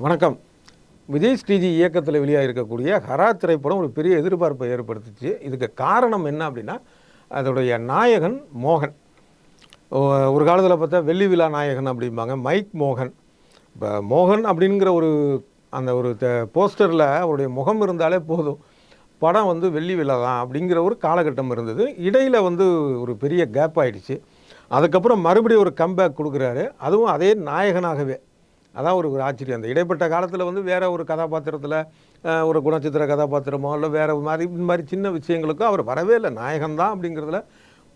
வணக்கம். விஜய் ஸ்ரீஜி இயக்கத்தில் வெளியாக இருக்கக்கூடிய ஹரா திரைப்படம் ஒரு பெரிய எதிர்பார்ப்பை ஏற்படுத்துச்சு. இதுக்கு காரணம் என்ன அப்படின்னா, அதோடைய நாயகன் மோகன். ஒரு காலத்தில் பார்த்தா வெள்ளி விழா நாயகன் அப்படிம்பாங்க, மைக் மோகன். இப்போ மோகன் அப்படிங்கிற ஒரு போஸ்டரில் அவருடைய முகம் இருந்தாலே போதும், படம் வெள்ளி விழா தான் அப்படிங்கிற ஒரு காலகட்டம் இருந்தது. இடையில் ஒரு பெரிய கேப் ஆகிடுச்சு. அதுக்கப்புறம் மறுபடியும் ஒரு கம்பேக் கொடுக்குறாரு, அதுவும் அதே நாயகனாகவே. அதான் ஒரு ஆச்சரியம். அந்த இடைப்பட்ட காலத்தில் வேறு ஒரு கதாபாத்திரத்தில் ஒரு குணச்சித்திர கதாபாத்திரமோ இல்லை வேறு இந்த மாதிரி சின்ன விஷயங்களுக்கும் அவர் வரவே இல்லை, நாயகன்தான் அப்படிங்கிறதுல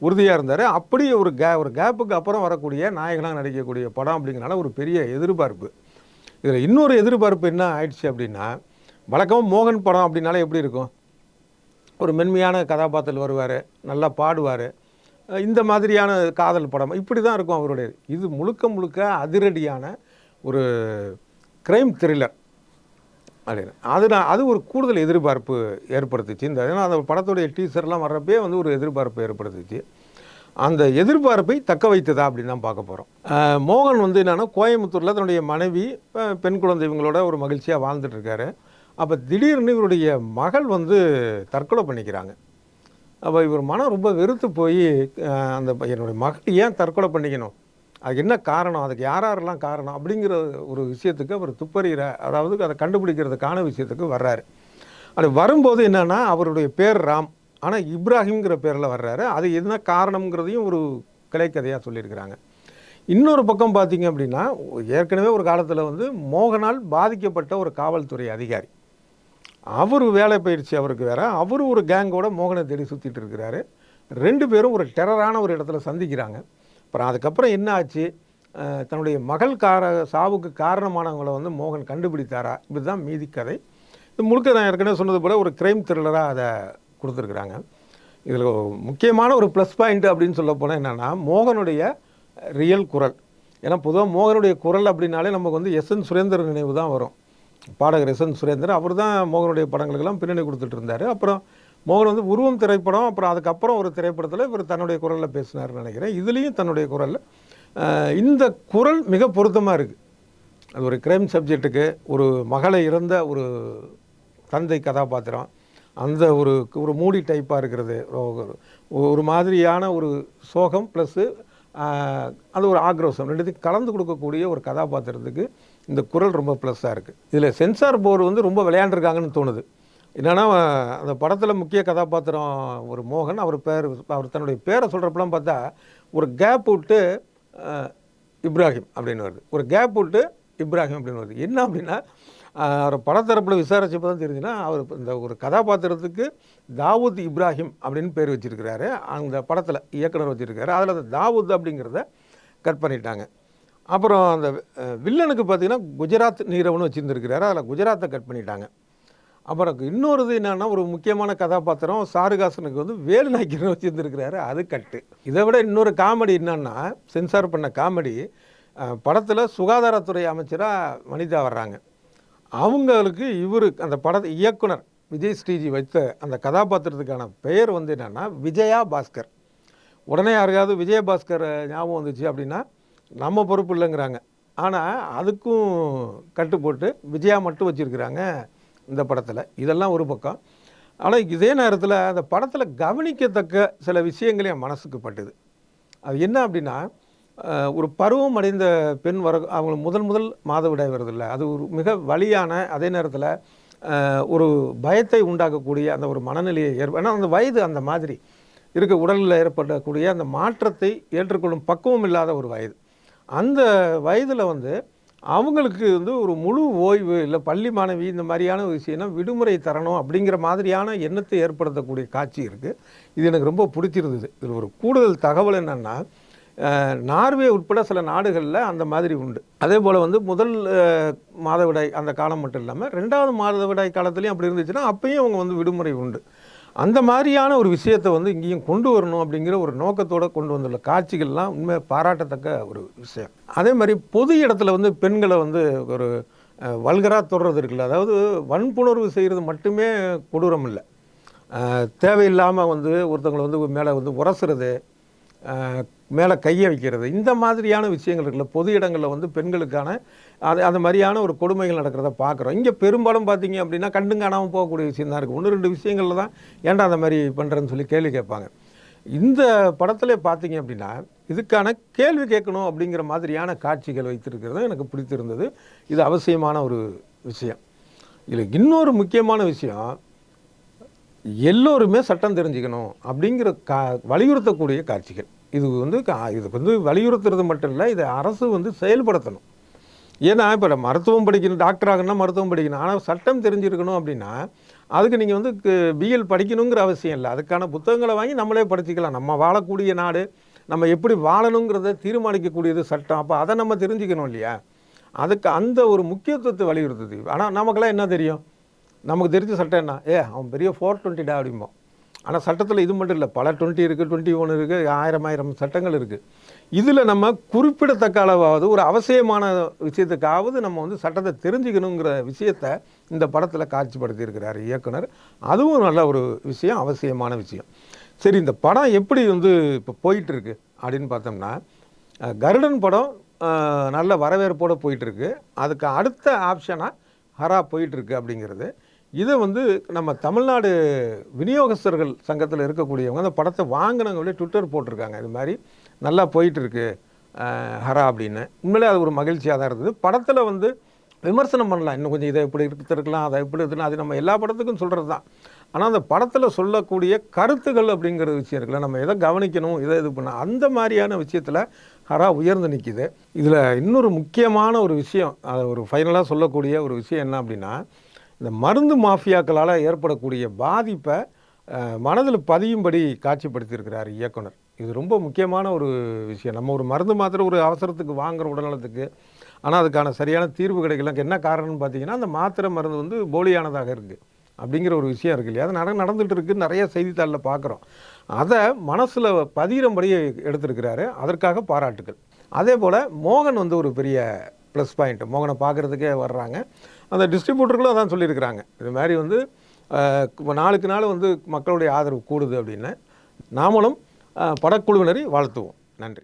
உறுதியாக இருந்தார். அப்படி ஒரு கேப்புக்கு அப்புறம் வரக்கூடிய நாயகனாக நடிக்கக்கூடிய படம் அப்படிங்கிறனால ஒரு பெரிய எதிர்பார்ப்பு. இதில் இன்னொரு எதிர்பார்ப்பு என்ன ஆயிடுச்சு அப்படின்னா, வழக்கமாக மோகன் படம் அப்படின்னாலே எப்படி இருக்கும், ஒரு மென்மையான கதாபாத்திரம் வருவார், நல்லா பாடுவார், இந்த மாதிரியான காதல் படம் இப்படி தான் இருக்கும் அவருடைய. இது முழுக்க முழுக்க அதிரடியான ஒரு க்ரைம் த்ரில்லர் அப்படின்னு அது ஒரு கூடுதல் எதிர்பார்ப்பு ஏற்படுத்துச்சு. ஏன்னா அந்த படத்துடைய டீசர்லாம் வர்றப்பே ஒரு எதிர்பார்ப்பு ஏற்படுத்துச்சு. அந்த எதிர்பார்ப்பை தக்க வைத்ததா அப்படின்னு தான் பார்க்க போகிறோம். மோகன் என்னென்னா கோயம்புத்தூரில் தன்னுடைய மனைவி பெண் குழந்தை இவங்களோட ஒரு மகிழ்ச்சியாக வாழ்ந்துட்டுருக்காரு. அப்போ திடீர்னு இவருடைய மகள் தற்கொலை பண்ணிக்கிறாங்க. அப்போ இவர் மனம் ரொம்ப வெறுத்து போய் என்னுடைய மகள் ஏன் தற்கொலை பண்ணிக்கணும், அதுக்கு என்ன காரணம், அதுக்கு யாரெல்லாம் காரணம் அப்படிங்கிற ஒரு விஷயத்துக்கு அவர் துப்பறிகிற, அதாவது அதை கண்டுபிடிக்கிறதுக்கான விஷயத்துக்கு வர்றாரு. அது வரும்போது என்னென்னா, அவருடைய பேர் ராம், ஆனால் இப்ராஹிம்ங்கிற பேரில் வர்றாரு. அது என்ன காரணங்கிறதையும் ஒரு கிளைக்கதையாக சொல்லியிருக்கிறாங்க. இன்னொரு பக்கம் பார்த்திங்க அப்படின்னா, ஏற்கனவே ஒரு காலத்தில் மோகனால் பாதிக்கப்பட்ட ஒரு காவல்துறை அதிகாரி, அவர் வேலை பயிற்சி அவருக்கு வேறு, அவர் ஒரு கேங்கோட மோகனை தேடி சுற்றிட்டு இருக்கிறாரு. ரெண்டு பேரும் ஒரு டெரரான ஒரு இடத்துல சந்திக்கிறாங்க. அப்புறம் அதுக்கப்புறம் என்ன ஆச்சு, தன்னுடைய மகள் சாவுக்கு காரணமானவங்களை மோகன் கண்டுபிடித்தாரா, இப்படி தான் மீதி கதை. இது முழுக்க நான் ஏற்கனவே சொன்னது போல் ஒரு க்ரைம் த்ரில்லராக அதை கொடுத்துருக்குறாங்க. இதில் முக்கியமான ஒரு ப்ளஸ் பாயிண்ட் அப்படின்னு சொல்ல போனால் என்னென்னா, மோகனுடைய ரியல் குரல். ஏன்னா பொதுவாக மோகனுடைய குரல் அப்படின்னாலே நமக்கு எஸ்என் சுரேந்தர் நினைவு தான் வரும். பாடகர் எஸ்என் சுரேந்தர் அவர் தான் மோகனுடைய படங்களுக்கெல்லாம் பின்னணி கொடுத்துட்டு இருந்தார். அப்புறம் மோகன் உருவம் திரைப்படம், அப்புறம் அதுக்கப்புறம் ஒரு திரைப்படத்தில் இவர் தன்னுடைய குரலில் பேசினார்னு நினைக்கிறேன். இதுலேயும் தன்னுடைய குரலில் இந்த குரல் மிக பொருத்தமாக இருக்குது. அது ஒரு க்ரைம் சப்ஜெக்ட்டுக்கு, ஒரு மகளை இறந்த ஒரு தந்தை கதாபாத்திரம், அந்த ஒரு மூடி டைப்பாக இருக்கிறது, ஒரு மாதிரியான ஒரு சோகம் ப்ளஸ்ஸு அது ஒரு ஆக்ரோஷம் ரெண்டுத்தையும் கலந்து கொடுக்கக்கூடிய ஒரு கதாபாத்திரத்துக்கு இந்த குரல் ரொம்ப ப்ளஸ்ஸாக இருக்குது. இதில் சென்சார் போர்டு ரொம்ப விளையாண்டுருக்காங்கன்னு தோணுது. என்னென்னா, அந்த படத்தில் முக்கிய கதாபாத்திரம் ஒரு மோகன், அவர் தன்னுடைய பேரை சொல்கிறப்பெல்லாம் பார்த்தா ஒரு கேப் விட்டு இப்ராஹிம் அப்படின்னு வருது, ஒரு கேப் விட்டு இப்ராஹிம் அப்படின்னு வருது. என்ன அப்படின்னா, அவர் படத்தரப்பில் விசாரிச்சப்போ தான் தெரிஞ்சுன்னா, அவர் இந்த ஒரு கதாபாத்திரத்துக்கு தாவூத் இப்ராஹிம் அப்படின்னு பேர் வச்சுருக்கிறாரு. அந்த படத்தில் இயக்குனர் வச்சுருக்காரு. அதில் அந்த தாவூத் அப்படிங்கிறத கட் பண்ணிட்டாங்க. அப்புறம் அந்த வில்லனுக்கு பார்த்திங்கன்னா குஜராத் நீரவன் வச்சுருந்துருக்கிறாரு, அதில் குஜராத்தை கட் பண்ணிட்டாங்க. அப்புறம் இன்னொரு என்னென்னா, ஒரு முக்கியமான கதாபாத்திரம் சாருகாசனுக்கு வேலு நாய்க்கர் வச்சுருந்துருக்கிறாரு, அது கட்டு. இதை விட இன்னொரு காமெடி என்னன்னா, சென்சார் பண்ண காமெடி, படத்தில் சுகாதாரத்துறை அமைச்சராக வனிதா வர்றாங்க. அவங்களுக்கு அந்த இயக்குனர் விஜய் ஸ்ரீஜி வைத்த அந்த கதாபாத்திரத்துக்கான பெயர் என்னென்னா விஜயா பாஸ்கர். உடனே யாருக்காவது விஜயபாஸ்கர் ஞாபகம் வந்துச்சு அப்படின்னா நம்ம பொறுப்பு இல்லைங்கிறாங்க. ஆனால் அதுக்கும் கட்டு போட்டு விஜயா மட்டும் வச்சுருக்கிறாங்க இந்த படத்தில். இதெல்லாம் ஒரு பக்கம். ஆனால் இதே நேரத்தில் அந்த படத்தில் கவனிக்கத்தக்க சில விஷயங்கள் என் மனசுக்கு பட்டுது. அது என்ன அப்படின்னா, ஒரு பருவம் அடைந்த பெண் அவங்களுக்கு முதல் மாதவிடாய் வருதில்ல, அது ஒரு மிக வலியான, அதே நேரத்தில் ஒரு பயத்தை உண்டாக்கக்கூடிய அந்த ஒரு மனநிலையை ஏன்னா அந்த வயது அந்த மாதிரி இருக்க, உடலில் ஏற்படக்கூடிய அந்த மாற்றத்தை ஏற்றுக்கொள்ளும் பக்குவம் இல்லாத ஒரு வயது. அந்த வயதில் அவங்களுக்கு ஒரு முழு ஓய்வு, இல்லை பள்ளி மாணவி இந்த மாதிரியான ஒரு விஷயம்னா விடுமுறை தரணும் அப்படிங்கிற மாதிரியான எண்ணத்தை ஏற்படுத்தக்கூடிய காட்சி இருக்குது. இது எனக்கு ரொம்ப பிடிச்சிருந்தது. இதில் ஒரு கூடுதல் தகவல் என்னென்னா, நார்வே உட்பட சில நாடுகளில் அந்த மாதிரி உண்டு. அதே போல் முதல் மாதவிடாய் அந்த காலம் மட்டும் இல்லாமல் 2வது மாதவிடாய் காலத்துலேயும் அப்படி இருந்துச்சுன்னா அப்பயும் அவங்க விடுமுறை உண்டு. அந்த மாதிரியான ஒரு விஷயத்தை இங்கேயும் கொண்டு வரணும் அப்படிங்கிற ஒரு நோக்கத்தோடு கொண்டு வந்துள்ள காட்சிகள்லாம் உண்மை பாராட்டத்தக்க ஒரு விஷயம். அதே மாதிரி பொது இடத்துல பெண்களை ஒரு வல்கராக தொடுறது இருக்குல்ல, அதாவது வன்புணர்வு செய்கிறது மட்டுமே கொடூரம் இல்லை, தேவையில்லாமல் ஒருத்தவங்களை மேலே உரசுறது, மேலே கையை வைக்கிறது, இந்த மாதிரியான விஷயங்கள் இருக்குல்ல, பொது இடங்களில் வந்து பெண்களுக்கான அது மாதிரியான ஒரு கொடுமைகள் நடக்கிறத பார்க்குறோம். இங்கே பெரும்பாலும் பார்த்தீங்க அப்படின்னா கண்டும் காணாமல் போகக்கூடிய விஷயம் தான் இருக்குது. 1-2 விஷயங்களில் தான் ஏன்டா அந்த மாதிரி பண்ணுறேன்னு சொல்லி கேள்வி கேட்பாங்க. இந்த படத்தில் பார்த்தீங்க அப்படின்னா இதுக்கான கேள்வி கேட்கணும் அப்படிங்கிற மாதிரியான காட்சிகள் வைத்திருக்கிறது எனக்கு பிடித்திருந்தது. இது அவசியமான ஒரு விஷயம். இதில் இன்னொரு முக்கியமான விஷயம், எல்லோருமே சட்டம் தெரிஞ்சுக்கணும் அப்படிங்கிற வலியுறுத்தக்கூடிய காட்சிகள். இது வந்து வலியுறுத்துறது மட்டும் இல்லை, இதை அரசு வந்து செயல்படுத்தணும். ஏன்னா இப்போ மருத்துவம் படிக்கணும், டாக்டர் ஆகணும்னா மருத்துவம் படிக்கணும். ஆனால் சட்டம் தெரிஞ்சிருக்கணும் அப்படின்னா அதுக்கு நீங்கள் வந்து பிஎல் படிக்கணுங்கிற அவசியம் இல்லை. அதுக்கான புத்தகங்களை வாங்கி நம்மளே படிச்சுக்கலாம். நம்ம வாழக்கூடிய நாடு, நம்ம எப்படி வாழணுங்கிறத தீர்மானிக்கக்கூடியது சட்டம். அப்போ அதை நம்ம தெரிஞ்சுக்கணும் இல்லையா? அதுக்கு அந்த ஒரு முக்கியத்துவத்தை வலியுறுத்துது. ஆனால் நமக்கெல்லாம் என்ன தெரியும்? நமக்கு தெரிஞ்ச சட்டம் என்ன? அவன் பெரிய 420 அப்படிம்போம். ஆனால் சட்டத்தில் இது மட்டும் இல்லை, பல 20 இருக்குது, 21 இருக்குது, 1000 சட்டங்கள் இருக்குது. இதில் நம்ம குறிப்பிடத்தக்க அளவாவது ஒரு அவசியமான விஷயத்துக்காவது நம்ம வந்து சட்டத்தை தெரிஞ்சுக்கணுங்கிற விஷயத்தை இந்த படத்தில் காட்சிப்படுத்தியிருக்கிறார் இயக்குனர். அதுவும் நல்ல ஒரு விஷயம், அவசியமான விஷயம். சரி, இந்த படம் எப்படி வந்து இப்போ போயிட்டுருக்கு அப்படின்னு பார்த்தோம்னா, கருடன் படம் நல்ல வரவேற்போடு போயிட்டுருக்கு. அதுக்கு அடுத்த ஆப்ஷனாக ஹரா போயிட்டுருக்கு அப்படிங்கிறது. இதை வந்து நம்ம தமிழ்நாடு விநியோகஸ்தர்கள் சங்கத்தில் இருக்கக்கூடியவங்க அந்த படத்தை வாங்கினவங்களே ட்விட்டர் போட்டிருக்காங்க, இது மாதிரி நல்லா போயிட்டுருக்கு ஹரா அப்படின்னு. உண்மையிலே அது ஒரு மகிழ்ச்சியாக தான் இருந்தது. படத்தில் வந்து விமர்சனம் பண்ணலாம், இன்னும் கொஞ்சம் இதை எப்படி எடுத்துருக்கலாம், அதை எப்படி எடுத்துனா, அது நம்ம எல்லா படத்துக்கும் சொல்கிறது தான். ஆனால் அந்த படத்தில் சொல்லக்கூடிய கருத்துக்கள் அப்படிங்கிற விஷயம் இருக்குல்ல, நம்ம எதை கவனிக்கணும், இதை இது பண்ண, அந்த மாதிரியான விஷயத்தில் ஹரா உயர்ந்து நிற்கிது. இதில் இன்னொரு முக்கியமான ஒரு விஷயம், அதை ஒரு ஃபைனலாக சொல்லக்கூடிய ஒரு விஷயம் என்ன அப்படின்னா, இந்த மருந்து மாஃபியாக்களால் ஏற்படக்கூடிய பாதிப்பை மனதில் பதியும்படி காட்சிப்படுத்தியிருக்கிறார் இயக்குனர். இது ரொம்ப முக்கியமான ஒரு விஷயம். நம்ம ஒரு மருந்து மாத்திரை ஒரு அவசரத்துக்கு வாங்குகிற உடல்நலத்துக்கு, ஆனால் அதுக்கான சரியான தீர்வு கிடைக்கல. என்ன காரணம்னு பார்த்தீங்கன்னா, அந்த மாத்திரை மருந்து வந்து போலியானதாக இருக்குது அப்படிங்கிற ஒரு விஷயம் இருக்குது இல்லையா? அது நடந்துகிட்டு இருக்குது, நிறைய செய்தித்தாளில் பார்க்குறோம். அதை மனசில் பதிகிறபடி எடுத்திருக்கிறாரு, அதற்காக பாராட்டுகள். அதே போல் மோகன் வந்து ஒரு பெரிய ப்ளஸ் பாயிண்ட். மோகனை பார்க்குறதுக்கே வர்றாங்க. அந்த டிஸ்ட்ரிபியூட்டர்களும் அதான் சொல்லியிருக்கிறாங்க, இது மாதிரி வந்து நாளுக்கு நாள் வந்து மக்களுடைய ஆதரவு கூடுது அப்படின்னு. நாமளும் படக்குழுவினரை வாழ்த்துவோம். நன்றி.